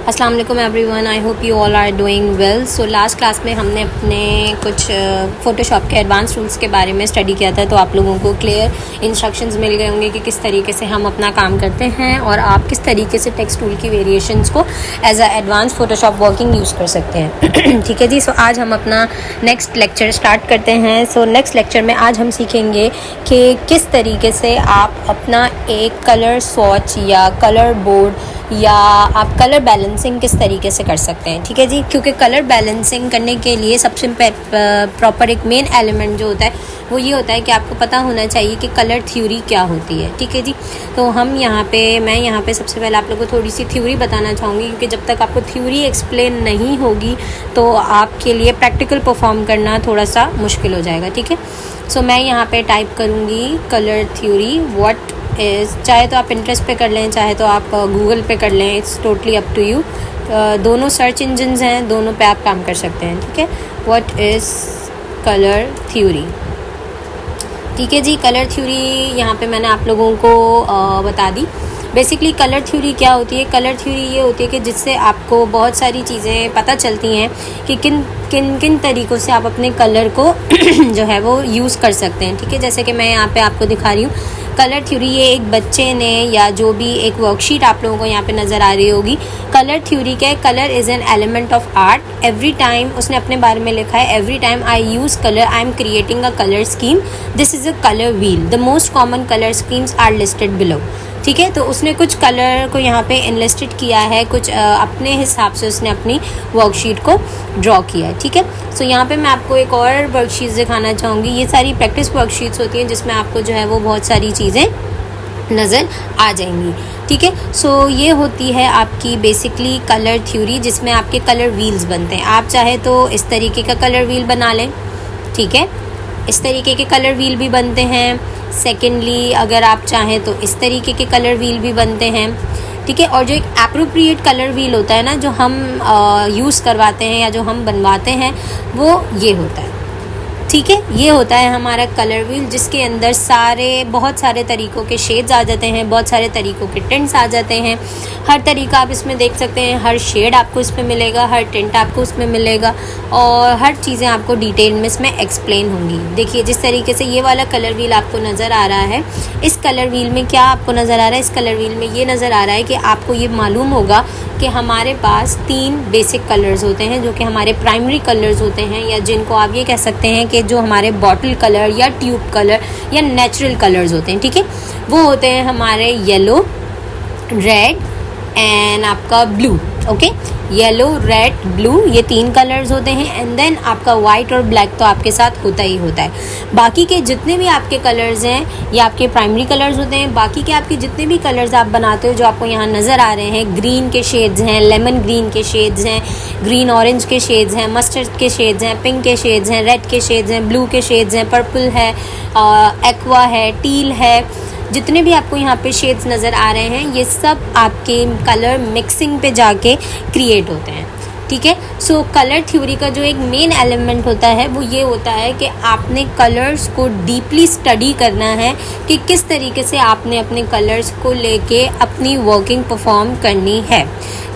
अस्सलाम वालेकुम everyone, I hope you all are doing well. So last class में हमने अपने कुछ फ़ोटोशॉप के एडवांस टूल्स के बारे में स्टडी किया था, तो आप लोगों को क्लियर इंस्ट्रक्शंस मिल गए होंगे कि किस तरीके से हम अपना काम करते हैं और आप किस तरीके से टेक्स्ट टूल की वेरिएशंस को as a advance Photoshop working use कर सकते हैं। ठीक है जी। सो आज हम अपना नेक्स्ट लेक्चर स्टार्ट करते हैं। सो नेक्स्ट लेक्चर में आज हम सीखेंगे कि किस तरीके से आप अपना एक कलर स्वॉच या कलर बोर्ड या आप कलर बैलेंसिंग किस तरीके से कर सकते हैं। ठीक है जी, क्योंकि कलर बैलेंसिंग करने के लिए सबसे प्रॉपर एक मेन एलिमेंट जो होता है वो ये होता है कि आपको पता होना चाहिए कि कलर थ्योरी क्या होती है। ठीक है जी। तो मैं यहाँ पे सबसे पहले आप लोगों को थोड़ी सी थ्योरी बताना चाहूँगी, क्योंकि जब तक आपको थ्योरी एक्सप्लेन नहीं होगी तो आपके लिए प्रैक्टिकल परफॉर्म करना थोड़ा सा मुश्किल हो जाएगा। ठीक है। सो मैं यहाँ पे टाइप करूँगी कलर थ्योरी व्हाट इज़, चाहे तो आप इंटरेस्ट पे कर लें, चाहे तो आप गूगल पे कर लें, it's totally up to you. दोनों सर्च इंजन्स हैं, दोनों पे आप काम कर सकते हैं। ठीक है। What is colour theory. ठीक है जी। कलर थ्योरी यहाँ पे मैंने आप लोगों को बता दी। बेसिकली कलर थ्योरी क्या होती है? कलर थ्योरी ये होती है कि जिससे आपको बहुत सारी चीज़ें पता चलती हैं कि किन तरीक़ों से आप अपने कलर को जो है वो यूज़ कर सकते हैं। ठीक है। जैसे कि मैं यहाँ पे आपको दिखा रही हूँ कलर थ्योरी। ये एक बच्चे ने या जो भी एक वर्कशीट आप लोगों को यहाँ पे नज़र आ रही होगी, कलर थ्योरी क्या है? Colour is an element of art. Every time उसने अपने बारे में लिखा है, every time I use colour I am creating a colour scheme, this is a colour wheel, the most common colour schemes are listed below. ठीक है। तो उसने कुछ कलर को यहाँ पे इनलिस्टेड किया है, कुछ अपने हिसाब से उसने अपनी वर्कशीट को ड्रॉ किया है। ठीक है। सो यहाँ पे मैं आपको एक और वर्कशीट दिखाना चाहूँगी। ये सारी प्रैक्टिस वर्कशीट्स होती हैं जिसमें आपको जो है वो बहुत सारी चीज़ें नज़र आ जाएंगी। ठीक है। सो ये होती है आपकी बेसिकली कलर थ्योरी, जिसमें आपके कलर व्हील्स बनते हैं। आप चाहे तो इस तरीके का कलर व्हील बना लें। ठीक है। इस तरीके के कलर व्हील भी बनते हैं। सेकेंडली अगर आप चाहें तो इस तरीके के कलर व्हील भी बनते हैं। ठीक है। और जो एक एप्रोप्रिएट कलर व्हील होता है ना, जो हम यूज़ करवाते हैं या जो हम बनवाते हैं, वो ये होता है। ठीक है। ये होता है हमारा कलर व्हील, जिसके अंदर बहुत सारे तरीक़ों के शेड्स आ जाते हैं, बहुत सारे तरीक़ों के टिंट्स आ जाते हैं। हर तरीका आप इसमें देख सकते हैं, हर शेड आपको इसमें मिलेगा, हर टिंट आपको इसमें मिलेगा और हर चीज़ें आपको डिटेल में इसमें एक्सप्लेन होंगी। देखिए जिस तरीके से ये वाला कलर व्हील आपको नज़र आ रहा है, इस कलर व्हील में क्या आपको नज़र आ रहा है? इस कलर व्हील में ये नज़र आ रहा है कि आपको ये मालूम होगा कि हमारे पास 3 बेसिक कलर्स होते हैं, जो कि हमारे प्राइमरी कलर्स होते हैं, या जिनको आप ये कह सकते हैं कि जो हमारे बॉटल कलर या ट्यूब कलर या नेचुरल कलर्स होते हैं। ठीक है। वो होते हैं हमारे येलो, रेड एंड आपका blue. Okay. Yellow, red, blue, ये 3 कलर्स होते हैं। एंड देन आपका वाइट और ब्लैक तो आपके साथ होता ही होता है। बाकी के जितने भी आपके कलर्स हैं ये आपके प्राइमरी कलर्स होते हैं। बाकी के आपके जितने भी कलर्स आप बनाते हो जो आपको यहाँ नज़र आ रहे हैं, ग्रीन के शेड्स हैं, लेमन ग्रीन के शेड्स हैं, ग्रीन ऑरेंज के शेड्स हैं, मस्टर्ड के शेड्स हैं, पिंक के शेड्स हैं, रेड के शेड्स हैं, ब्लू के शेड्स हैं, पर्पल है, एक्वा है, टील है, जितने भी आपको यहाँ पे शेड्स नज़र आ रहे हैं ये सब आपके कलर मिक्सिंग पे जाके क्रिएट होते हैं। ठीक है। सो कलर थ्योरी का जो एक मेन एलिमेंट होता है वो ये होता है कि आपने कलर्स को डीपली स्टडी करना है कि किस तरीके से आपने अपने कलर्स को लेके अपनी वर्किंग परफॉर्म करनी है।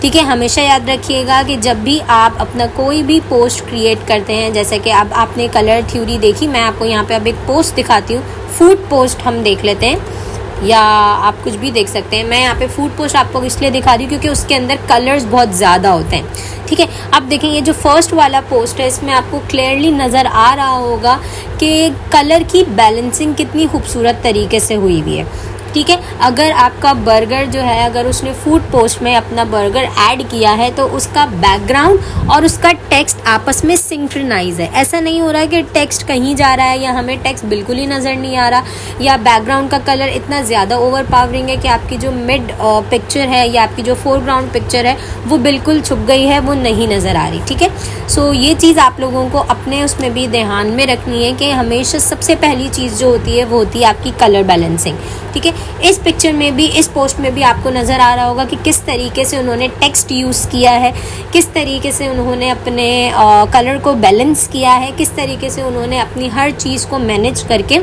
ठीक है। हमेशा याद रखिएगा कि जब भी आप अपना कोई भी पोस्ट क्रिएट करते हैं, जैसे कि अब आपने कलर थ्योरी देखी, मैं आपको यहाँ पे अब एक पोस्ट दिखाती हूँ। फूड पोस्ट हम देख लेते हैं, या आप कुछ भी देख सकते हैं। मैं यहाँ पे फूड पोस्ट आपको इसलिए दिखा रही हूँ क्योंकि उसके अंदर कलर्स बहुत ज़्यादा होते हैं। ठीक है। अब देखेंगे जो फर्स्ट वाला पोस्ट है, इसमें आपको क्लियरली नज़र आ रहा होगा कि कलर की बैलेंसिंग कितनी खूबसूरत तरीके से हुई हुई है। ठीक है। अगर आपका बर्गर जो है, अगर उसने फूड पोस्ट में अपना बर्गर ऐड किया है तो उसका बैकग्राउंड और उसका टेक्स्ट आपस में सिंक्रोनाइज है। ऐसा नहीं हो रहा है कि टेक्स्ट कहीं जा रहा है या हमें टेक्स्ट बिल्कुल ही नज़र नहीं आ रहा, या बैकग्राउंड का कलर इतना ज़्यादा ओवर पावरिंग है कि आपकी जो मिड पिक्चर है या आपकी जो फोरग्राउंड पिक्चर है वो बिल्कुल छुप गई है, वो नहीं नज़र आ रही। ठीक है। सो ये चीज़ आप लोगों को अपने उसमें भी ध्यान में रखनी है कि हमेशा सबसे पहली चीज़ जो होती है वो होती है आपकी कलर बैलेंसिंग। ठीक है। इस पिक्चर में भी, इस पोस्ट में भी आपको नज़र आ रहा होगा कि किस तरीके से उन्होंने टेक्स्ट यूज़ किया है, किस तरीके से उन्होंने अपने कलर को बैलेंस किया है, किस तरीके से उन्होंने अपनी हर चीज़ को मैनेज करके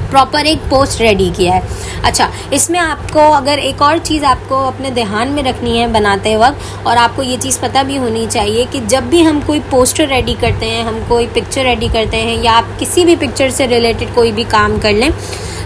प्रॉपर एक पोस्ट रेडी किया है। अच्छा, इसमें आपको अगर एक और चीज़ आपको अपने ध्यान में रखनी है बनाते वक्त, और आपको ये चीज़ पता भी होनी चाहिए कि जब भी हम कोई पोस्टर रेडी करते हैं, हम कोई पिक्चर रेडी करते हैं, या आप किसी भी पिक्चर से रिलेटेड कोई भी काम कर लें,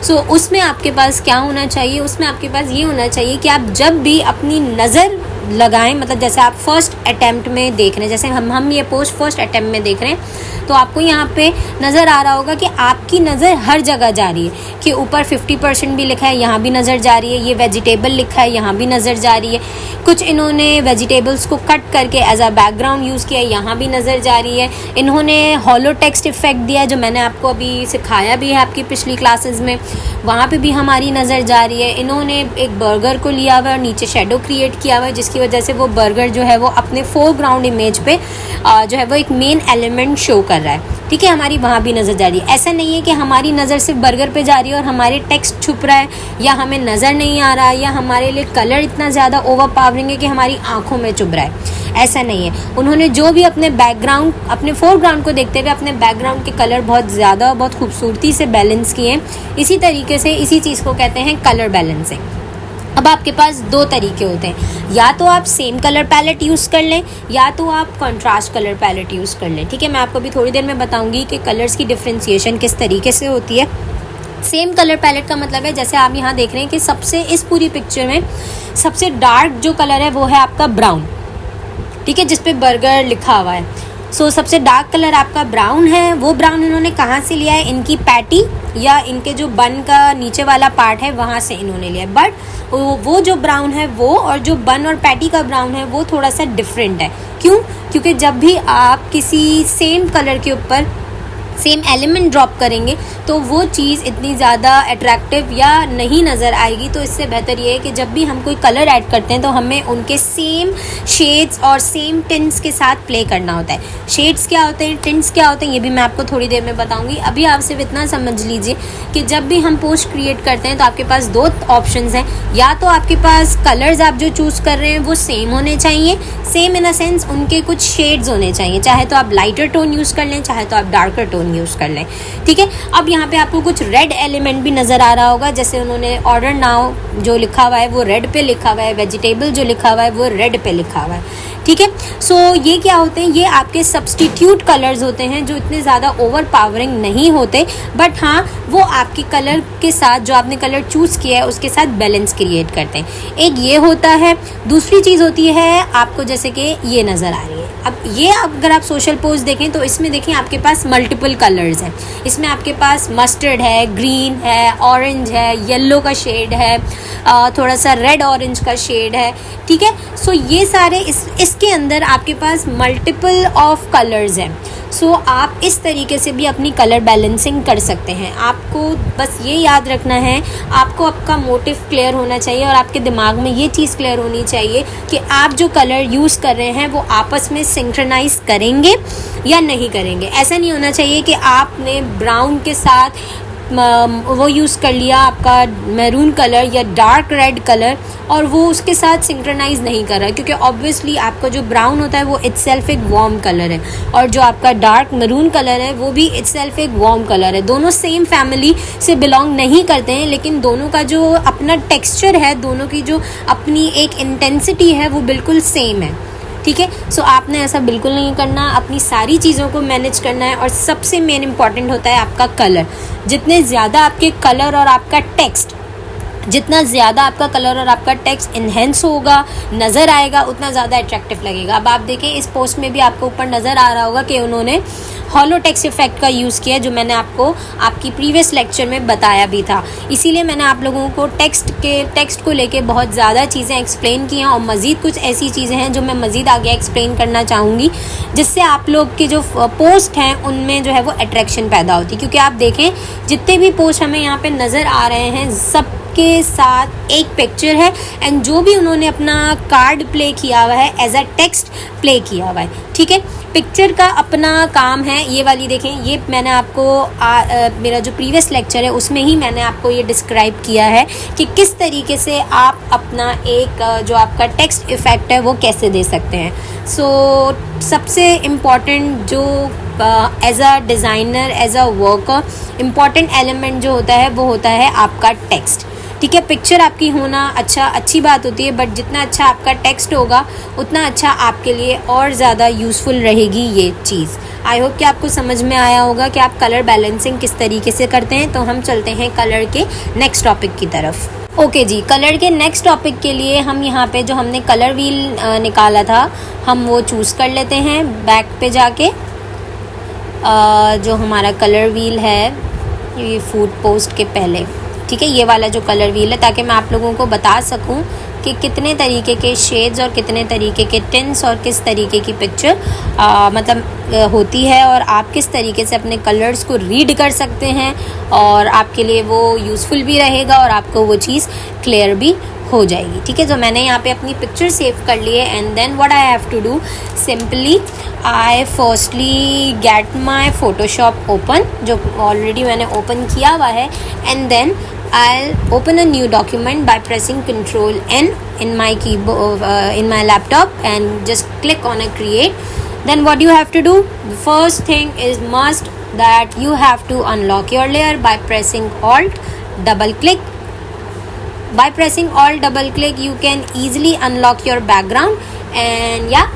सो उसमें आपके पास क्या होना चाहिए, उसमें आपके पास ये होना चाहिए कि आप जब भी अपनी नज़र लगाएं, मतलब जैसे आप फर्स्ट अटैम्प्ट में देख रहे हैं, जैसे हम ये पोस्ट फर्स्ट अटैम्प्ट में देख रहे हैं, तो आपको यहाँ पे नज़र आ रहा होगा कि आपकी नज़र हर जगह जा रही है, कि ऊपर 50% भी लिखा है, यहाँ भी नज़र जा रही है, ये वेजिटेबल लिखा है, यहाँ भी नज़र जा रही है, कुछ इन्होंने वेजिटेबल्स को कट करके एज अ बैकग्राउंड यूज़ किया है, यहाँ भी नज़र जा रही है, इन्होंने हॉलो टेक्स्ट इफेक्ट दिया है जो मैंने आपको अभी सिखाया भी है आपकी पिछली क्लासेस में, वहाँ पे भी हमारी नज़र जा रही है। इन्होंने एक बर्गर को लिया हुआ है और नीचे शेडो क्रिएट किया हुआ है, जिसकी वजह से वो बर्गर जो है वो अपने फोरग्राउंड इमेज पे जो है वो एक मेन एलिमेंट शो कर रहा है, ठीक है, हमारी वहाँ भी नज़र जा रही है। ऐसा नहीं है कि हमारी नज़र सिर्फ बर्गर पे जा रही है और हमारे टेक्स्ट छुप रहा है, या हमें नज़र नहीं आ रहा है, या हमारे लिए कलर इतना ज़्यादा ओवर पावरिंग है कि हमारी आंखों में चुभ रहा है, ऐसा नहीं है। उन्होंने जो भी अपने बैकग्राउंड, अपने फोरग्राउंड को देखते हुए अपने बैकग्राउंड के कलर बहुत ज़्यादा, बहुत खूबसूरती से बैलेंस किए हैं। इसी तरीके से इसी चीज़ को कहते हैं कलर बैलेंसिंग। अब आपके पास दो तरीके होते हैं, या तो आप सेम कलर पैलेट यूज़ कर लें, या तो आप कंट्रास्ट कलर पैलेट यूज़ कर लें, ठीक है। मैं आपको अभी थोड़ी देर में बताऊंगी कि कलर्स की डिफ्रेंशिएशन किस तरीके से होती है। सेम कलर पैलेट का मतलब है, जैसे आप यहाँ देख रहे हैं कि सबसे इस पूरी पिक्चर में सबसे डार्क जो कलर है वो है आपका ब्राउन, ठीक है, जिस पे बर्गर लिखा हुआ है। सो सबसे डार्क कलर आपका ब्राउन है। वो ब्राउन इन्होंने कहाँ से लिया है, इनकी पैटी या इनके जो बन का नीचे वाला पार्ट है वहाँ से इन्होंने लिया है। बट वो जो ब्राउन है वो, और जो बन और पैटी का ब्राउन है वो थोड़ा सा डिफरेंट है। क्यों? क्योंकि जब भी आप किसी सेम कलर के ऊपर सेम एलिमेंट ड्रॉप करेंगे तो वो चीज़ इतनी ज़्यादा अट्रैक्टिव या नहीं नज़र आएगी। तो इससे बेहतर ये है कि जब भी हम कोई कलर ऐड करते हैं तो हमें उनके सेम शेड्स और सेम टिंट्स के साथ प्ले करना होता है। शेड्स क्या होते हैं, टिंट्स क्या होते हैं, ये भी मैं आपको थोड़ी देर में बताऊंगी। अभी आप सिर्फ इतना समझ लीजिए कि जब भी हम पोस्ट क्रिएट करते हैं तो आपके पास दो ऑप्शंस हैं, या तो आपके पास कलर्स आप जो चूज़ कर रहे हैं वो सेम होने चाहिए, सेम इन अ सेंस उनके कुछ शेड्स होने चाहिए, चाहे तो आप लाइटर टोन यूज़ कर लें, चाहे तो आप डार्कर टोन यूज़ कर लें, ठीक है। अब यहाँ पे आपको कुछ रेड एलिमेंट भी नज़र आ रहा होगा, जैसे उन्होंने ऑर्डर नाउ जो लिखा हुआ है वो रेड पे लिखा हुआ है, वेजिटेबल जो लिखा हुआ है वो रेड पे लिखा हुआ है, ठीक है। सो ये क्या होते हैं, ये आपके सब्सटीट्यूट कलर्स होते हैं जो इतने ज़्यादा ओवर पावरिंग नहीं होते, बट हाँ वो आपके कलर के साथ, जो आपने कलर चूज़ किया है उसके साथ बैलेंस क्रिएट करते हैं। एक ये होता है। दूसरी चीज़ होती है आपको जैसे कि ये नज़र आ रही है। अब ये अगर आप सोशल पोस्ट देखें तो इसमें देखें आपके पास मल्टीपल कलर्स हैं। इसमें आपके पास मस्टर्ड है, ग्रीन है, ऑरेंज है, येलो का शेड है, थोड़ा सा रेड ऑरेंज का शेड है, ठीक है। सो ये सारे इसके अंदर आपके पास मल्टीपल ऑफ कलर्स हैं। सो आप इस तरीके से भी अपनी कलर बैलेंसिंग कर सकते हैं। आपको बस ये याद रखना है, आपको आपका मोटिव क्लियर होना चाहिए और आपके दिमाग में ये चीज़ क्लियर होनी चाहिए कि आप जो कलर यूज़ कर रहे हैं वो आपस में सिंक्रोनाइज करेंगे या नहीं करेंगे। ऐसा नहीं होना चाहिए कि आपने ब्राउन के साथ वो यूज़ कर लिया आपका मैरून कलर या डार्क रेड कलर और वो उसके साथ सिंक्रोनाइज नहीं कर रहा, क्योंकि ऑब्वियसली आपका जो ब्राउन होता है वो इटसेल्फ एक वार्म कलर है और जो आपका डार्क मैरून कलर है वो भी इटसेल्फ एक वार्म कलर है। दोनों सेम फैमिली से बिलोंग नहीं करते हैं, लेकिन दोनों का जो अपना टेक्सचर है, दोनों की जो अपनी एक इंटेंसिटी है वो बिल्कुल सेम है, ठीक है। सो आपने ऐसा बिल्कुल नहीं करना, अपनी सारी चीज़ों को मैनेज करना है। और सबसे मेन इम्पॉर्टेंट होता है आपका कलर। जितने ज़्यादा आपके कलर और आपका टेक्स्ट, जितना ज़्यादा आपका कलर और आपका टेक्स्ट इन्हेंस होगा, नज़र आएगा, उतना ज़्यादा अट्रैक्टिव लगेगा। अब आप देखें इस पोस्ट में भी आपको ऊपर नज़र आ रहा होगा कि उन्होंने हॉलो टेक्स्ट इफेक्ट का यूज़ किया, जो मैंने आपको आपकी प्रीवियस लेक्चर में बताया भी था। इसीलिए मैंने आप लोगों को टेक्स्ट को लेके बहुत ज़्यादा चीज़ें एक्सप्लेन की हैं और मज़ीद कुछ ऐसी चीज़ें हैं जो मैं मज़ीद आगे एक्सप्लेन करना चाहूँगी, जिससे आप लोग के जो पोस्ट हैं उनमें जो है वो अट्रैक्शन पैदा होती है। क्योंकि आप देखें जितने भी पोस्ट हमें यहाँ पर नज़र आ रहे हैं सब के साथ एक पिक्चर है एंड जो भी उन्होंने अपना कार्ड प्ले किया हुआ है एज अ टेक्स्ट प्ले किया हुआ है, ठीक है। पिक्चर का अपना काम है। ये वाली देखें, ये मैंने आपको मेरा जो प्रीवियस लेक्चर है उसमें ही मैंने आपको ये डिस्क्राइब किया है कि किस तरीके से आप अपना एक जो आपका टेक्स्ट इफेक्ट है वो कैसे दे सकते हैं। सो सबसे इम्पॉर्टेंट जो as a designer, as a worker, important element जो होता है वो होता है आपका टेक्स्ट। ठीक है, पिक्चर आपकी होना अच्छी बात होती है, बट जितना अच्छा आपका टेक्स्ट होगा उतना अच्छा आपके लिए और ज़्यादा यूज़फुल रहेगी ये चीज़। आई होप कि आपको समझ में आया होगा कि आप कलर बैलेंसिंग किस तरीके से करते हैं। तो हम चलते हैं कलर के नेक्स्ट टॉपिक की तरफ। ओके जी, कलर के नेक्स्ट टॉपिक के लिए हम यहाँ पे जो हमने कलर व्हील निकाला था हम वो चूज़ कर लेते हैं। बैक पे जाके जो हमारा कलर व्हील है ये फूड पोस्ट के पहले, ठीक है, ये वाला जो कलर व्हील है, ताकि मैं आप लोगों को बता सकूं कि कितने तरीके के शेड्स और कितने तरीके के टिंट्स और किस तरीके की पिक्चर होती है, और आप किस तरीके से अपने कलर्स को रीड कर सकते हैं और आपके लिए वो यूज़फुल भी रहेगा और आपको वो चीज़ क्लियर भी हो जाएगी। ठीक है, तो मैंने यहाँ पे अपनी पिक्चर सेव कर ली है। And then what I have to do, simply I firstly get my Photoshop open, जो ऑलरेडी मैंने ओपन किया हुआ है, and then I'll open a new document by pressing Ctrl N in my keyboard in my laptop and just click on a create. Then what you have to do, the first thing is must that you have to unlock your layer by pressing Alt double click. By pressing Alt double click you can easily unlock your background, and yeah,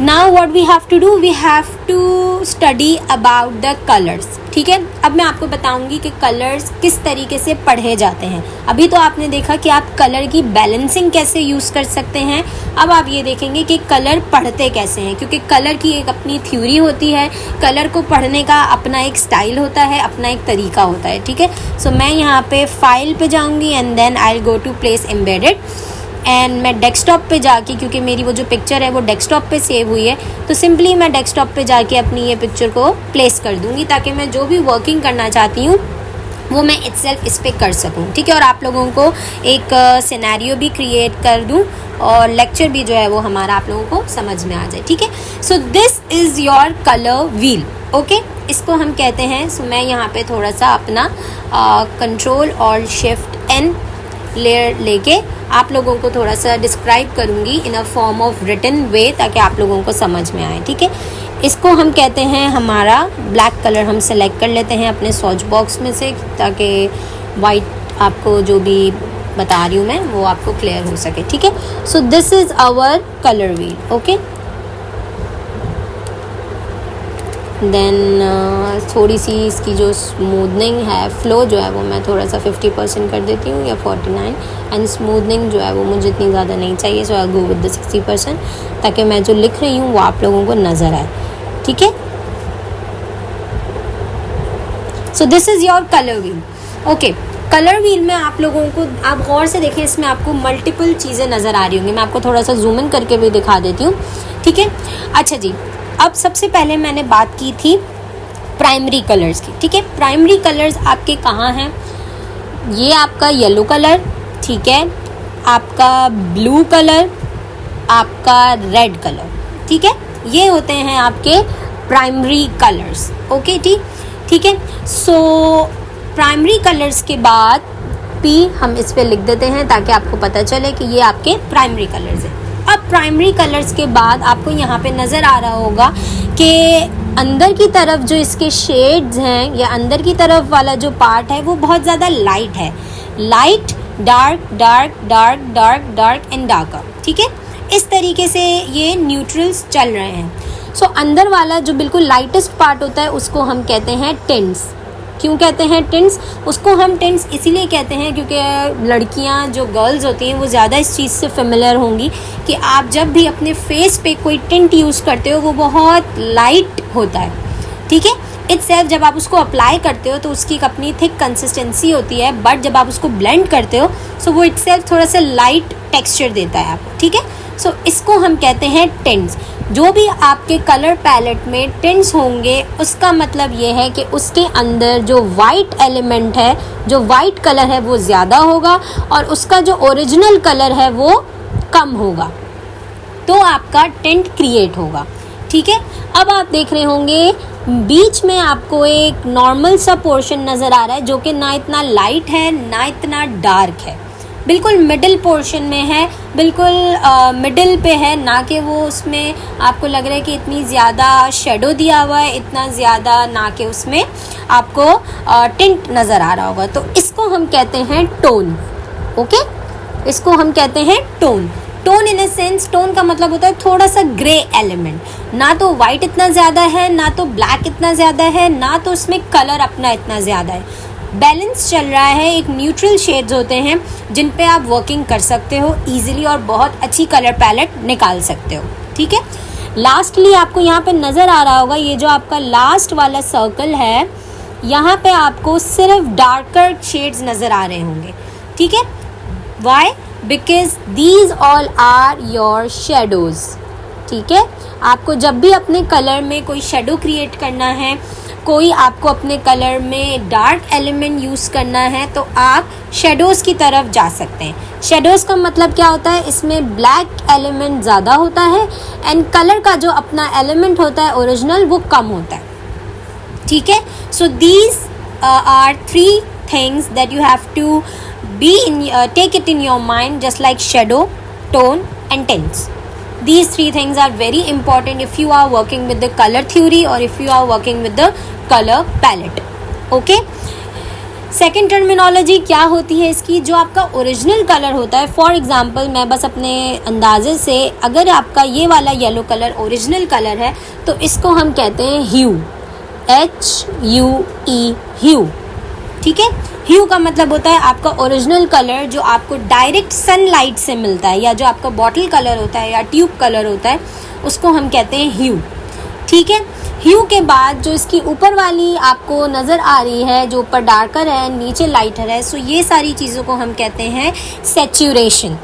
now what we have to do, we have to study about the colors। ठीक है, अब मैं आपको बताऊंगी कि colours किस तरीके से पढ़े जाते हैं। अभी तो आपने देखा कि आप कलर की बैलेंसिंग कैसे यूज़ कर सकते हैं, अब आप ये देखेंगे कि कलर पढ़ते कैसे हैं, क्योंकि कलर की एक अपनी थ्योरी होती है, कलर को पढ़ने का अपना एक स्टाइल होता है, अपना एक तरीका होता है। ठीक है, सो मैं यहाँ पे फाइल पे जाऊँगी and then I will go to place embedded, एंड मैं डेस्कटॉप पे जाके, क्योंकि मेरी वो जो पिक्चर है वो डेस्कटॉप पे सेव हुई है, तो सिंपली मैं डेस्कटॉप पे जाके अपनी ये पिक्चर को प्लेस कर दूँगी, ताकि मैं जो भी वर्किंग करना चाहती हूँ वो मैं इटसेल्फ इस पे कर सकूँ। ठीक है, और आप लोगों को एक सिनेरियो भी क्रिएट कर दूँ और लेक्चर भी जो है वो हमारा आप लोगों को समझ में आ जाए। ठीक है, so this is your colour wheel. Okay, इसको हम कहते हैं, सो मैं यहाँ पे थोड़ा सा अपना कंट्रोल और शिफ्ट एन लेयर लेके आप लोगों को थोड़ा सा डिस्क्राइब करूँगी इन अ फॉर्म ऑफ रिटन वे, ताकि आप लोगों को समझ में आए। ठीक है, इसको हम कहते हैं, हमारा ब्लैक कलर हम सेलेक्ट कर लेते हैं अपने सर्च बॉक्स में से, ताकि वाइट आपको जो भी बता रही हूँ मैं वो आपको क्लियर हो सके। ठीक है, so this is our colour wheel. Okay, then थोड़ी सी इसकी जो स्मूदनिंग है, फ्लो जो है वो मैं थोड़ा सा 50% कर देती हूँ या 49, एंड स्मूदनिंग जो है वो मुझे इतनी ज़्यादा नहीं चाहिए, सो आई गो विद द 60%, ताकि मैं जो लिख रही हूँ वो आप लोगों को नज़र आए। ठीक है, so this is your colour wheel. Okay, colour wheel में आप लोगों को, आप गौर से देखें, इसमें आपको मल्टीपल चीज़ें नज़र आ रही होंगी। मैं आपको थोड़ा सा जूम इन करके भी दिखा देती हूँ। ठीक है, अच्छा जी, अब सबसे पहले मैंने बात की थी प्राइमरी कलर्स की। ठीक है, प्राइमरी कलर्स आपके कहाँ हैं, ये आपका येलो कलर, ठीक है, आपका ब्लू कलर, आपका रेड कलर। ठीक है, ये होते हैं आपके प्राइमरी कलर्स। ओके, ठीक है, सो प्राइमरी कलर्स के बाद पी हम इस पे लिख देते हैं, ताकि आपको पता चले कि ये आपके प्राइमरी कलर्स हैं। अब प्राइमरी कलर्स के बाद आपको यहाँ पे नज़र आ रहा होगा कि अंदर की तरफ जो इसके शेड्स हैं, या अंदर की तरफ वाला जो पार्ट है वो बहुत ज़्यादा लाइट है, light, dark, dark, dark, dark, dark and darker. ठीक है, इस तरीके से ये न्यूट्रल्स चल रहे हैं। सो अंदर वाला जो बिल्कुल लाइटेस्ट पार्ट होता है उसको हम कहते हैं टिंट्स। क्यों कहते हैं टिंट्स? उसको हम टिंट्स इसीलिए कहते हैं क्योंकि लड़कियां जो गर्ल्स होती हैं वो ज़्यादा इस चीज़ से फेमिलियर होंगी कि आप जब भी अपने फेस पे कोई टिंट यूज़ करते हो वो बहुत लाइट होता है। ठीक है, इटसेल्फ जब आप उसको अप्लाई करते हो तो उसकी एक अपनी थिक कंसिस्टेंसी होती है, बट जब आप उसको ब्लेंड करते हो सो वो इटसेल्फ थोड़ा सा लाइट टेक्सचर देता है आपको। ठीक है, सो इसको हम कहते हैं टिंट्स। जो भी आपके कलर पैलेट में टिंट्स होंगे उसका मतलब ये है कि उसके अंदर जो वाइट एलिमेंट है, जो वाइट कलर है वो ज़्यादा होगा और उसका जो ओरिजिनल कलर है वो कम होगा, तो आपका टिंट क्रिएट होगा। ठीक है, अब आप देख रहे होंगे बीच में आपको एक नॉर्मल सा पोर्शन नज़र आ रहा है जो कि ना इतना लाइट है ना इतना डार्क है, बिल्कुल मिडिल पोर्शन में है, बिल्कुल मिडिल पे है, ना कि वो उसमें आपको लग रहा है कि इतनी ज़्यादा शेडो दिया हुआ है, इतना ज़्यादा ना कि उसमें आपको टिंट नज़र आ रहा होगा। तो इसको हम कहते हैं टोन। ओके, इसको हम कहते हैं tone. Tone in a sense, tone का मतलब होता है थोड़ा सा ग्रे एलिमेंट, ना तो वाइट इतना ज़्यादा है, ना तो ब्लैक इतना ज़्यादा है, ना तो उसमें कलर अपना इतना ज़्यादा है, बैलेंस चल रहा है। एक न्यूट्रल शेड्स होते हैं जिन पे आप वर्किंग कर सकते हो इजीली और बहुत अच्छी कलर पैलेट निकाल सकते हो। ठीक है, लास्टली आपको यहाँ पे नज़र आ रहा होगा, ये जो आपका लास्ट वाला सर्कल है, यहाँ पे आपको सिर्फ डार्कर शेड्स नज़र आ रहे होंगे। ठीक है, why? Because these all are your shadows. ठीक है, आपको जब भी अपने कलर में कोई शेडो क्रिएट करना है, कोई आपको अपने कलर में डार्क एलिमेंट यूज़ करना है, तो आप शेडोज़ की तरफ जा सकते हैं। शेडोज़ का मतलब क्या होता है, इसमें ब्लैक एलिमेंट ज़्यादा होता है एंड कलर का जो अपना एलिमेंट होता है ओरिजिनल वो कम होता है। ठीक है, so these are 3 things that you have to be in take it in your mind, just like shadow, tone and tints. These 3 things are very important if you are working with the color theory or if you are working with the color palette. Okay, second terminology क्या होती है इसकी, जो आपका original colour होता है। For example मैं बस अपने अंदाजे से, अगर आपका ये वाला येलो कलर ओरिजिनल कलर है तो इसको हम कहते हैं ह्यू, HUE, ह्यू। ठीक है, ह्यू का मतलब होता है आपका ओरिजिनल कलर जो आपको डायरेक्ट सनलाइट से मिलता है, या जो आपका बॉटल कलर होता है या ट्यूब कलर होता है, उसको हम कहते हैं ह्यू। ठीक है, ह्यू के बाद जो इसकी ऊपर वाली आपको नज़र आ रही है, जो ऊपर डार्कर है नीचे लाइटर है, सो ये सारी चीज़ों को हम कहते हैं सैचुरेशन।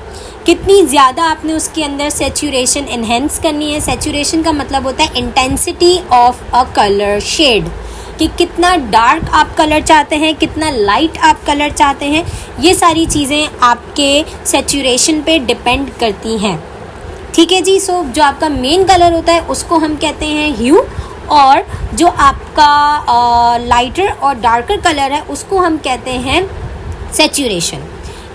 कितनी ज़्यादा आपने उसके अंदर सैचुरेशन इन्हेंस करनी है। सैचुरेशन का मतलब होता है intensity of a colour shade, कि कितना डार्क आप कलर चाहते हैं, कितना लाइट आप कलर चाहते हैं, ये सारी चीज़ें आपके सैचुरेशन पे डिपेंड करती हैं। ठीक है जी, सो जो आपका मेन कलर होता है उसको हम कहते हैं ह्यू, और जो आपका लाइटर और डार्कर कलर है उसको हम कहते हैं सैचुरेशन।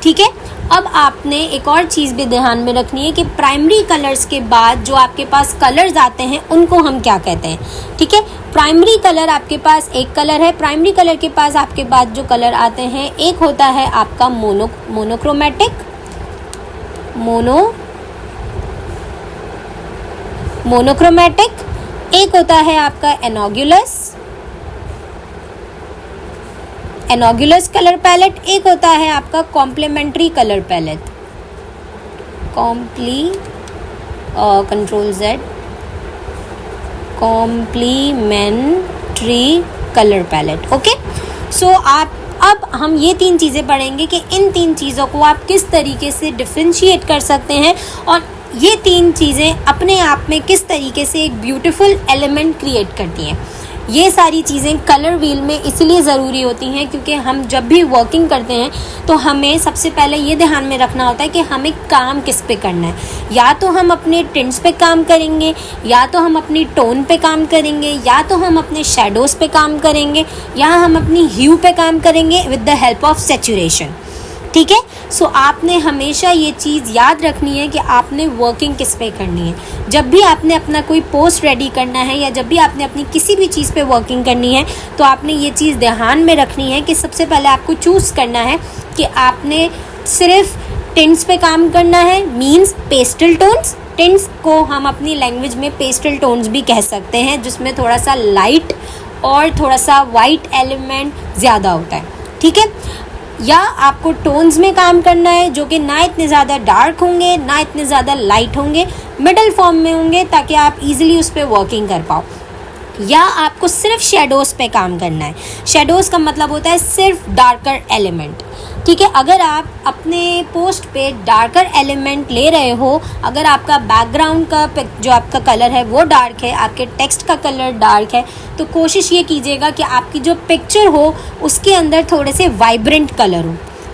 ठीक है, अब आपने एक और चीज़ भी ध्यान में रखनी है कि प्राइमरी कलर्स के बाद जो आपके पास कलर्स आते हैं उनको हम क्या कहते हैं। ठीक है, प्राइमरी कलर आपके पास एक कलर है, प्राइमरी कलर के पास आपके पास जो कलर आते हैं, एक होता है आपका मोनोक्रोमैटिक, एक होता है आपका एनोगुलस कलर पैलेट, एक होता है आपका complementary colour palette, complementary colour palette. Okay, so अब हम ये 3 चीज़ें पढ़ेंगे कि इन 3 चीज़ों को आप किस तरीके से डिफ्रेंशिएट कर सकते हैं, और ये 3 चीज़ें अपने आप में किस तरीके से एक ब्यूटीफुल एलिमेंट क्रिएट करती हैं। ये सारी चीज़ें कलर व्हील में इसलिए ज़रूरी होती हैं क्योंकि हम जब भी वर्किंग करते हैं तो हमें सबसे पहले ये ध्यान में रखना होता है कि हमें काम किस पे करना है। या तो हम अपने टिंट्स पे काम करेंगे, या तो हम अपनी टोन पे काम करेंगे, या तो हम अपने शेडोज़ पे काम करेंगे, या हम अपनी ह्यू पे काम करेंगे with the help of saturation. ठीक है, सो आपने हमेशा ये चीज़ याद रखनी है कि आपने वर्किंग किस पे करनी है। जब भी आपने अपना कोई पोस्ट रेडी करना है या जब भी आपने अपनी किसी भी चीज़ पे वर्किंग करनी है तो आपने ये चीज़ ध्यान में रखनी है कि सबसे पहले आपको चूज़ करना है कि आपने सिर्फ टिंट्स पे काम करना है, मीन्स पेस्टल टोन्स। टिंट्स को हम अपनी लैंग्वेज में पेस्टल टोन्स भी कह सकते हैं, जिसमें थोड़ा सा लाइट और थोड़ा सा वाइट एलिमेंट ज़्यादा होता है। ठीक है, या आपको टोन्स में काम करना है जो कि ना इतने ज़्यादा डार्क होंगे ना इतने ज़्यादा लाइट होंगे, मिडल फॉर्म में होंगे ताकि आप इजीली उस पर वर्किंग कर पाओ। या आपको सिर्फ शेडोज़ पे काम करना है। शेडोज़ का मतलब होता है सिर्फ डार्कर एलिमेंट। ठीक है, अगर आप अपने पोस्ट पे डार्कर एलिमेंट ले रहे हो, अगर आपका बैकग्राउंड का जो आपका कलर है वो डार्क है, आपके टेक्स्ट का कलर डार्क है, तो कोशिश ये कीजिएगा कि आपकी जो पिक्चर हो उसके अंदर थोड़े से वाइब्रेंट कलर हो।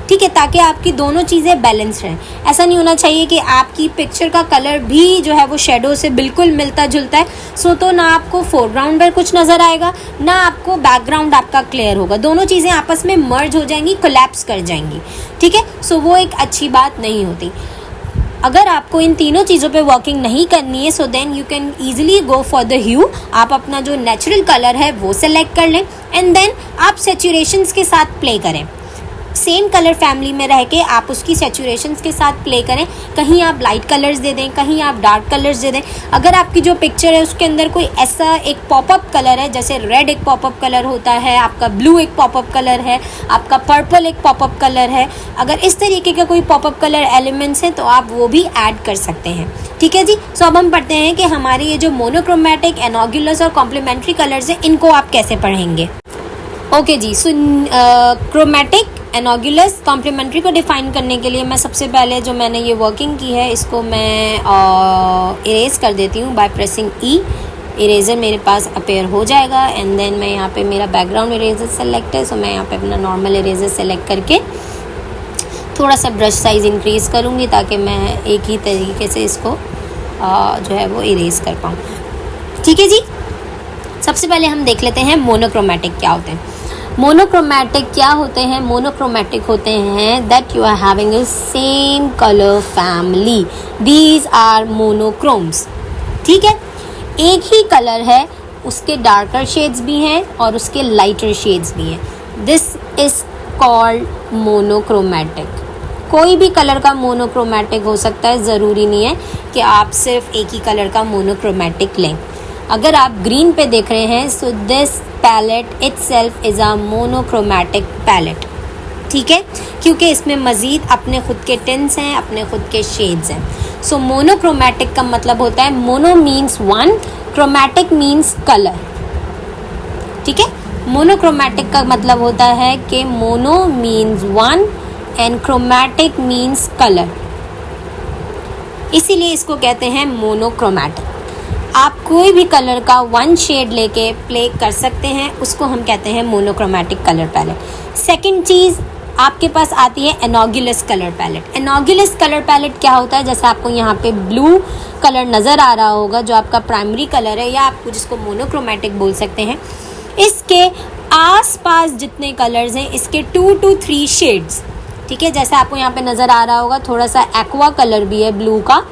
ठीक है, ताकि आपकी दोनों चीज़ें बैलेंस रहें। ऐसा नहीं होना चाहिए कि आपकी पिक्चर का कलर भी जो है वो शेडो से बिल्कुल मिलता जुलता है, सो तो ना आपको फोरग्राउंड पर कुछ नज़र आएगा, ना आपको बैकग्राउंड आपका क्लियर होगा, दोनों चीज़ें आपस में मर्ज हो जाएंगी, कोलैप्स कर जाएंगी। ठीक है, सो वो एक अच्छी बात नहीं होती। अगर आपको इन तीनों चीज़ों पे वर्किंग नहीं करनी है, so then you can easily go for the hue. आप अपना जो नेचुरल कलर है वो सेलेक्ट कर लें एंड देन आप सैचुरेशंस के साथ प्ले करें। सेम कलर फैमिली में रह के आप उसकी सैचुरेशंस के साथ प्ले करें। कहीं आप लाइट कलर्स दे दें, कहीं आप डार्क कलर्स दे दें। अगर आपकी जो पिक्चर है उसके अंदर कोई ऐसा एक पॉपअप कलर है, जैसे रेड एक पॉपअप कलर होता है, आपका ब्लू एक पॉपअप कलर है, आपका पर्पल एक पॉपअप कलर है, अगर इस तरीके का कोई पॉपअप कलर एलिमेंट्स हैं तो आप वो भी ऐड कर सकते हैं। ठीक है जी, सो अब हम पढ़ते हैं कि हमारे ये जो मोनोक्रोमैटिक, एनॉग्युलस और कॉम्प्लीमेंट्री कलर्स हैं, इनको आप कैसे पढ़ेंगे। ओके जी, सो क्रोमैटिक, एनॉग्युलस, कॉम्प्लीमेंट्री को डिफाइन करने के लिए मैं सबसे पहले जो मैंने ये वर्किंग की है इसको मैं इरेज कर देती हूँ बाय प्रेसिंग ई। इरेजर मेरे पास अपेयर हो जाएगा एंड देन मैं यहाँ पे मेरा बैकग्राउंड इरेजर सेलेक्ट है, सो मैं यहाँ पे अपना नॉर्मल इरेजर सेलेक्ट करके थोड़ा सा ब्रश साइज इंक्रीज़ करूँगी ताकि मैं एक ही तरीके से इसको जो है वो इरेज कर पाऊँ। ठीक है जी, सबसे पहले हम देख लेते हैं मोनोक्रोमैटिक क्या होते हैं। मोनोक्रोमैटिक क्या होते हैं? मोनोक्रोमैटिक होते हैं that you are having a same colour family, these are monochromes. ठीक है, एक ही कलर है, उसके डार्कर शेड्स भी हैं और उसके लाइटर शेड्स भी हैं। This is called monochromatic. कोई भी कलर का मोनोक्रोमैटिक हो सकता है, ज़रूरी नहीं है कि आप सिर्फ एक ही कलर का मोनोक्रोमैटिक लें। अगर आप ग्रीन पे देख रहे हैं, so this palette itself is a monochromatic palette. ठीक है, क्योंकि इसमें मज़ीद अपने खुद के टिंट्स हैं, अपने खुद के शेड्स हैं। सो मोनोक्रोमैटिक का मतलब होता है, mono means one, chromatic means colour. ठीक है, मोनोक्रोमैटिक का मतलब होता है कि mono means one and chromatic means colour, इसीलिए इसको कहते हैं मोनोक्रोमैटिक। आप कोई भी कलर का वन शेड लेके प्ले कर सकते हैं, उसको हम कहते हैं मोनोक्रोमैटिक कलर पैलेट। सेकंड चीज़ आपके पास आती है एनॉग्युलस कलर पैलेट। एनॉग्युलस कलर पैलेट क्या होता है? जैसे आपको यहाँ पे ब्लू कलर नज़र आ रहा होगा जो आपका प्राइमरी कलर है, या आप जिसको मोनोक्रोमैटिक बोल सकते हैं। इसके आसपास जितने कलर्स हैं, इसके 2 to 3 शेड्स। ठीक है, जैसे आपको यहाँ पे नज़र आ रहा होगा, थोड़ा सा एक्वा कलर भी है ब्लू का।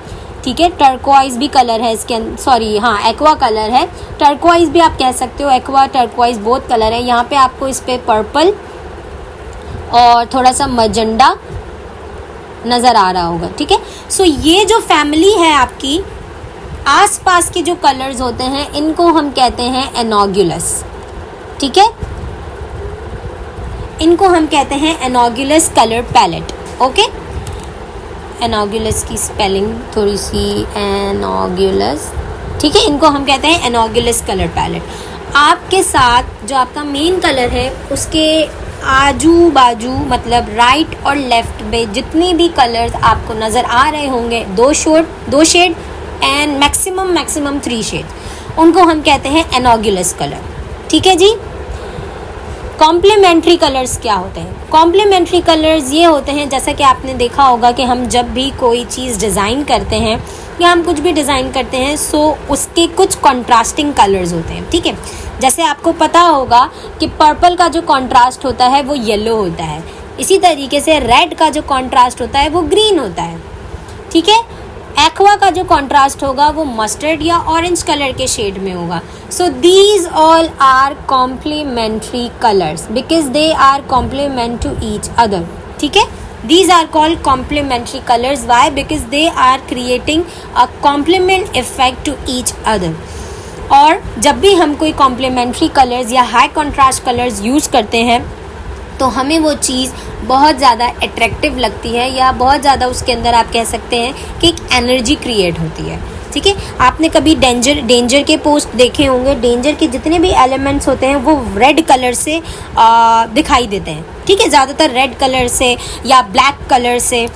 ठीक है, टर्कोइज भी कलर है इसके अंदर, सॉरी हाँ एक्वा कलर है, टर्कोइज भी आप कह सकते हो, एक्वा टर्कोइज बहुत कलर है। यहाँ पे आपको इस पे पर्पल और थोड़ा सा मजेंडा नज़र आ रहा होगा। ठीक है, सो ये जो फैमिली है आपकी, आसपास के जो कलर्स होते हैं इनको हम कहते हैं एनॉग्युलस। ठीक है, इनको हम कहते हैं एनॉग्युलस कलर पैलेट। ओके, एनॉग्युलस की स्पेलिंग थोड़ी सी एनॉग्युलस। ठीक है, इनको हम कहते हैं एनॉग्युलस कलर पैलेट। आपके साथ जो आपका मेन कलर है उसके आजू बाजू, मतलब राइट और लेफ्ट में जितने भी कलर्स आपको नज़र आ रहे होंगे, दो शेड एंड मैक्सिमम 3 शेड, उनको हम कहते हैं एनॉग्युलस कलर। ठीक है जी, कॉम्प्लीमेंट्री कलर्स क्या होते हैं? कॉम्प्लीमेंट्री कलर्स ये होते हैं, जैसा कि आपने देखा होगा कि हम जब भी कोई चीज़ डिज़ाइन करते हैं या हम कुछ भी डिज़ाइन करते हैं, सो उसके कुछ कॉन्ट्रास्टिंग कलर्स होते हैं। ठीक है, जैसे आपको पता होगा कि पर्पल का जो कॉन्ट्रास्ट होता है वो येलो होता है, इसी तरीके से रेड का जो कॉन्ट्रास्ट होता है वो ग्रीन होता है। ठीक है, एक्वा का जो कॉन्ट्रास्ट होगा वो मस्टर्ड या ऑरेंज कलर के शेड में होगा। So these all are complementary colours because they are complement to each other. ठीक है, these are called complementary colors. Why? Because they are creating a complement effect to each other. और जब भी हम कोई complementary colors या high contrast colors use करते हैं तो हमें वो चीज़ बहुत ज़्यादा अट्रैक्टिव लगती है, या बहुत ज़्यादा उसके अंदर आप कह सकते हैं कि एक एनर्जी क्रिएट होती है। ठीक है, आपने कभी डेंजर के पोस्ट देखे होंगे। डेंजर के जितने भी एलिमेंट्स होते हैं वो रेड कलर से दिखाई देते हैं। ठीक है, ज़्यादातर रेड कलर से या ब्लैक कलर से।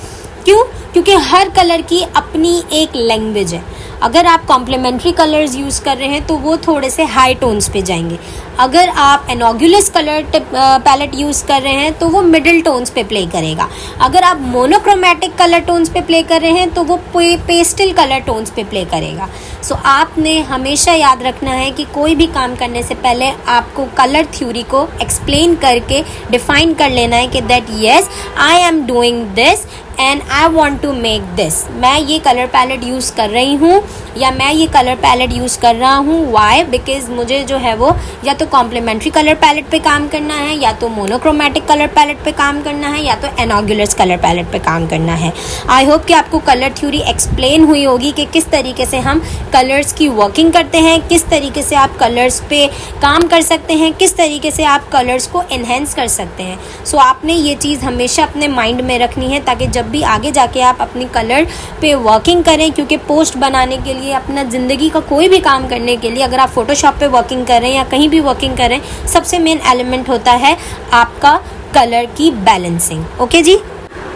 क्यों? क्योंकि हर कलर की अपनी एक लैंग्वेज है, अगर आप कॉम्प्लीमेंट्री कलर्स यूज़ कर रहे हैं तो वो थोड़े से हाई टोन्स पे जाएंगे। अगर आप एनोगुलस कलर पैलेट यूज़ कर रहे हैं तो वो मिडिल टोन्स पे प्ले करेगा। अगर आप मोनोक्रोमेटिक कलर टोन्स पे प्ले कर रहे हैं तो वो पेस्टल कलर टोन्स पे प्ले करेगा। सो आपने हमेशा याद रखना है कि कोई भी काम करने से पहले आपको कलर थ्योरी को एक्सप्लेन करके डिफाइन कर लेना है कि that yes I am doing this and I want to make this. मैं ये कलर पैलेट यूज़ कर रही हूँ या मैं ये कलर पैलेट यूज़ कर रहा हूँ। वाई? बिकॉज मुझे जो है वो या तो कॉम्प्लीमेंट्री कलर पैलेट पे काम करना है, या तो मोनोक्रोमेटिक कलर पैलेट पे काम करना है, या तो एनोगुलस कलर पैलेट पे काम करना है। आई होप कि आपको कलर थ्योरी एक्सप्लेन हुई होगी कि किस तरीके से हम कलर्स की वर्किंग करते हैं, किस तरीके से आप कलर्स पे काम कर सकते हैं, किस तरीके से आप कलर्स को एनहेंस कर सकते हैं। सो आपने ये चीज़ हमेशा अपने माइंड में रखनी है ताकि जब भी आगे जाके आप अपनी कलर पे वर्किंग करें, क्योंकि पोस्ट बनाने के लिए, अपना ज़िंदगी का कोई भी काम करने के लिए, अगर आप फोटोशॉप पे वर्किंग कर रहे हैं या कहीं भी वर्किंग कर रहे हैं, सबसे मेन एलिमेंट होता है आपका कलर की बैलेंसिंग। ओके जी।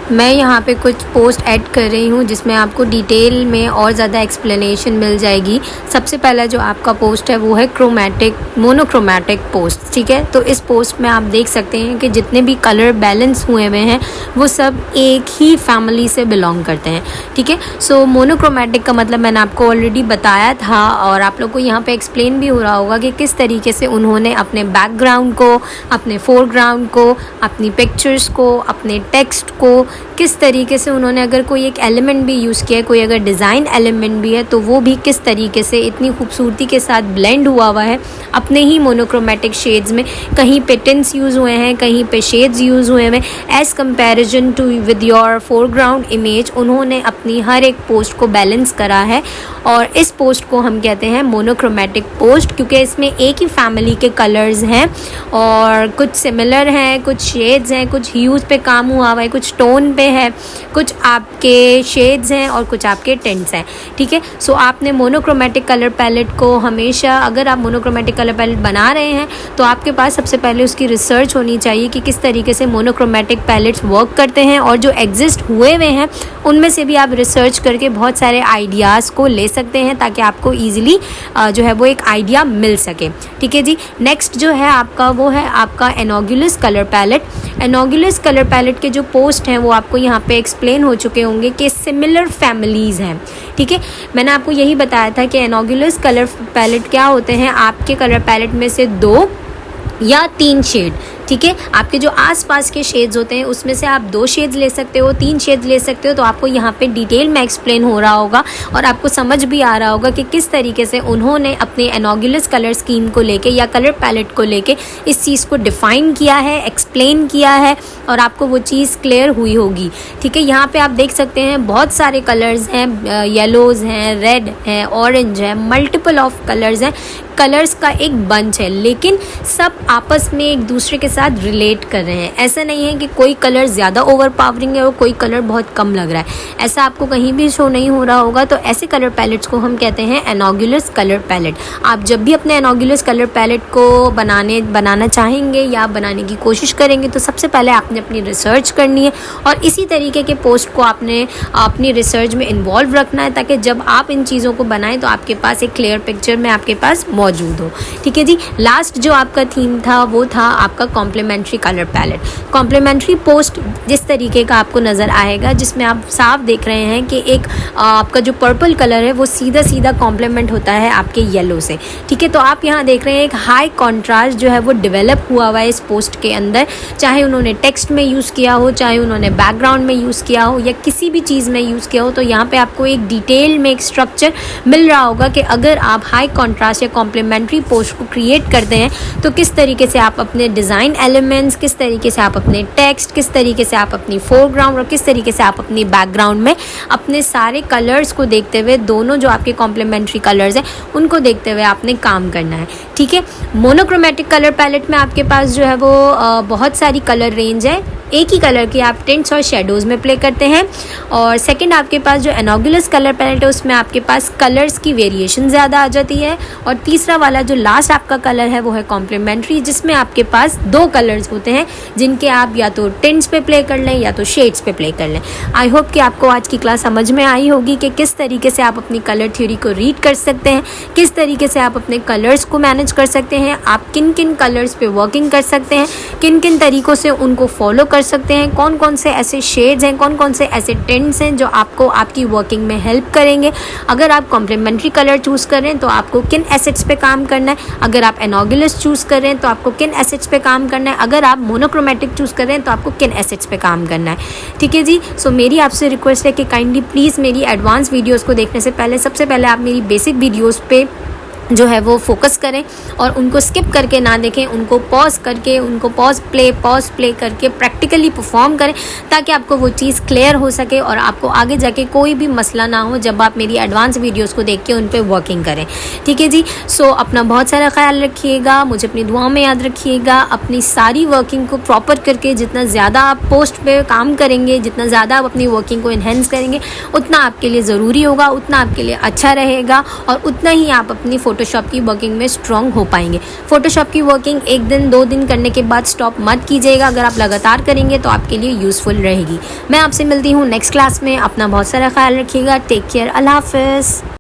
मैं यहाँ पे कुछ पोस्ट ऐड कर रही हूँ जिसमें आपको डिटेल में और ज़्यादा एक्सप्लेनेशन मिल जाएगी। सबसे पहला जो आपका पोस्ट है वो है मोनोक्रोमेटिक पोस्ट, ठीक है। तो इस पोस्ट में आप देख सकते हैं कि जितने भी कलर बैलेंस हुए हुए हैं वो सब एक ही फैमिली से बिलोंग करते हैं, ठीक है। सो मोनोक्रोमेटिक का मतलब मैंने आपको ऑलरेडी बताया था और आप लोग को यहाँ पे एक्सप्लेन भी हो रहा होगा कि किस तरीके से उन्होंने अपने बैकग्राउंड को, अपने फोरग्राउंड को, अपनी पिक्चर्स को, अपने टेक्स्ट को, किस तरीके से उन्होंने, अगर कोई एक एलिमेंट भी यूज़ किया है, कोई अगर डिज़ाइन एलिमेंट भी है तो वो भी किस तरीके से इतनी खूबसूरती के साथ ब्लेंड हुआ है अपने ही मोनोक्रोमेटिक शेड्स में। कहीं पे टिंट्स यूज़ हुए हैं, कहीं पे शेड्स यूज़ हुए हैं। As comparison to with your foreground image उन्होंने अपनी हर एक पोस्ट को बैलेंस करा है और इस पोस्ट को हम कहते हैं मोनोक्रोमेटिक पोस्ट, क्योंकि इसमें एक ही फैमिली के कलर्स हैं और कुछ सिमिलर हैं, कुछ शेड्स हैं, कुछ ह्यूज़ पे काम हुआ है, कुछ टोन पे है, कुछ आपके शेड्स हैं और कुछ आपके टिंट्स हैं, ठीक है। सो आपने मोनोक्रोमेटिक कलर पैलेट को हमेशा, अगर आप मोनोक्रोमेटिक कलर पैलेट बना रहे हैं तो आपके पास सबसे पहले उसकी रिसर्च होनी चाहिए कि किस तरीके से मोनोक्रोमेटिक पैलेट्स वर्क करते हैं, और जो एग्जिस्ट हुए हुए हैं उनमें से भी आप रिसर्च करके बहुत सारे आइडियाज़ को ले सकते हैं ताकि आपको ईजिली जो है वो एक आइडिया मिल सके, ठीक है जी। नेक्स्ट जो है आपका वो है आपका एनोगुलस कलर पैलेट। एनोगुलस कलर पैलेट के जो पोस्ट हैं वो आपको यहाँ पे एक्सप्लेन हो चुके होंगे कि सिमिलर फैमिलीज़ हैं, ठीक है। मैंने आपको यही बताया था कि एनोगुलस कलर पैलेट क्या होते हैं, आपके कलर पैलेट में से 2 या 3 शेड, ठीक है। आपके जो आसपास के शेड्स होते हैं उसमें से आप 2 शेड्स ले सकते हो, 3 शेड्स ले सकते हो। तो आपको यहाँ पे डिटेल में एक्सप्लेन हो रहा होगा और आपको समझ भी आ रहा होगा कि किस तरीके से उन्होंने अपने एनोगुलस कलर स्कीम को लेके या कलर पैलेट को लेके इस चीज़ को डिफ़ाइन किया है, एक्सप्लेन किया है और आपको वो चीज़ क्लियर हुई होगी, ठीक है। यहाँ पर आप देख सकते हैं बहुत सारे कलर्स हैं, येलोज़ हैं, रेड हैं, ऑरेंज है, मल्टीपल ऑफ कलर्स हैं। कलर्स का एक बंच है, लेकिन सब आपस में एक दूसरे के साथ रिलेट कर रहे हैं। ऐसा नहीं है कि कोई कलर ज़्यादा ओवरपावरिंग है और कोई कलर बहुत कम लग रहा है, ऐसा आपको कहीं भी शो नहीं हो रहा होगा। तो ऐसे कलर पैलेट्स को हम कहते हैं एनोगुलस कलर पैलेट। आप जब भी अपने एनोगुलस कलर पैलेट को बनाना चाहेंगे या बनाने की कोशिश करेंगे तो सबसे पहले आपने अपनी रिसर्च करनी है और इसी तरीके के पोस्ट को आपने अपनी रिसर्च में इन्वॉल्व रखना है ताकि जब आप इन चीज़ों को बनाएं तो आपके पास एक क्लियर पिक्चर में आपके पास मौजूद हो, ठीक है जी। लास्ट जो आपका थीम था वो था आपका complementary colour palette. Complementary post जिस तरीके का आपको नज़र आएगा, जिसमें आप साफ देख रहे हैं कि एक आपका जो पर्पल कलर है वो सीधा सीधा कॉम्प्लीमेंट होता है आपके येलो से, ठीक है। तो आप यहाँ देख रहे हैं एक हाई कॉन्ट्रास्ट जो है वो डेवलप हुआ है इस पोस्ट के अंदर, चाहे उन्होंने टेक्स्ट में यूज़ किया हो, चाहे उन्होंने बैकग्राउंड में यूज़ किया हो या किसी भी चीज़ में यूज़ किया हो। तो यहाँ पे आपको एक डिटेल में एक स्ट्रक्चर मिल रहा होगा कि अगर आप हाई कॉन्ट्रास्ट या कॉम्प्लीमेंट्री पोस्ट को क्रिएट करते हैं तो किस तरीके से आप अपने डिज़ाइन एलिमेंट्स, किस तरीके से आप अपने टेक्स्ट, किस तरीके से आप अपनी फोरग्राउंड और किस तरीके से आप अपनी बैकग्राउंड में अपने सारे कलर्स को देखते हुए, दोनों जो आपके कॉम्प्लीमेंट्री कलर्स हैं उनको देखते हुए आपने काम करना है, ठीक है। मोनोक्रोमेटिक कलर पैलेट में आपके पास जो है वो बहुत सारी कलर रेंज है। एक ही कलर के आप टिंट्स और शेडोज़ में प्ले करते हैं। और सेकंड, आपके पास जो एनोगुलस कलर पैलेट है उसमें आपके पास कलर्स की वेरिएशन ज़्यादा आ जाती है। और तीसरा वाला जो लास्ट आपका कलर है वो है कॉम्प्लीमेंट्री, जिसमें आपके पास 2 कलर्स होते हैं जिनके आप या तो टिंट्स पे प्ले कर लें या तो शेड्स पे प्ले कर लें। आई होप कि आपको आज की क्लास समझ में आई होगी कि किस तरीके से आप अपनी कलर थ्योरी को रीड कर सकते हैं, किस तरीके से आप अपने कलर्स को मैनेज कर सकते हैं, आप किन किन कलर्स पे वर्किंग कर सकते हैं, किन किन तरीक़ों से उनको फॉलो कर सकते हैं, कौन कौन से ऐसे शेड्स हैं, कौन कौन से ऐसे टिंट्स हैं जो आपको आपकी वर्किंग में हेल्प करेंगे। अगर आप कॉम्प्लीमेंट्री कलर चूज़ करें तो आपको किन एसेट्स पे काम करना है, अगर आप एनोगुलस चूज़ करें तो आपको किन एसेट्स पे काम करना है, अगर आप मोनोक्रोमेटिक चूज़ करें तो आपको किन एसेट्स पे काम करना है। ठीक है जी। सो मेरी आपसे रिक्वेस्ट है कि काइंडली प्लीज़ मेरी एडवांस वीडियोज़ को देखने से पहले सबसे पहले आप मेरी बेसिक वीडियोज़ पे जो है वो फोकस करें और उनको स्किप करके ना देखें, उनको पॉज करके, उनको पॉज प्ले करके प्रैक्टिकली परफॉर्म करें ताकि आपको वो चीज़ क्लियर हो सके और आपको आगे जाके कोई भी मसला ना हो जब आप मेरी एडवांस वीडियोस को देख के उन पे वर्किंग करें। ठीक है जी। सो अपना बहुत सारा ख्याल रखिएगा, मुझे अपनी दुआओं में याद रखिएगा। अपनी सारी वर्किंग को प्रॉपर करके जितना ज़्यादा आप पोस्ट पे काम करेंगे, जितना ज़्यादा आप अपनी वर्किंग को इन्हेंस करेंगे, उतना आपके लिए ज़रूरी होगा, उतना आपके लिए अच्छा रहेगा और उतना ही आप अपनी फ़ोटोशॉप की वर्किंग में स्ट्रॉन्ग हो पाएंगे। फ़ोटोशॉप की वर्किंग 1 दिन 2 दिन करने के बाद स्टॉप मत कीजिएगा। अगर आप लगातार करेंगे तो आपके लिए यूज़फुल रहेगी। मैं आपसे मिलती हूँ नेक्स्ट क्लास में। अपना बहुत सारा ख्याल रखिएगा। Take care. अल्लाह हाफ़िज़।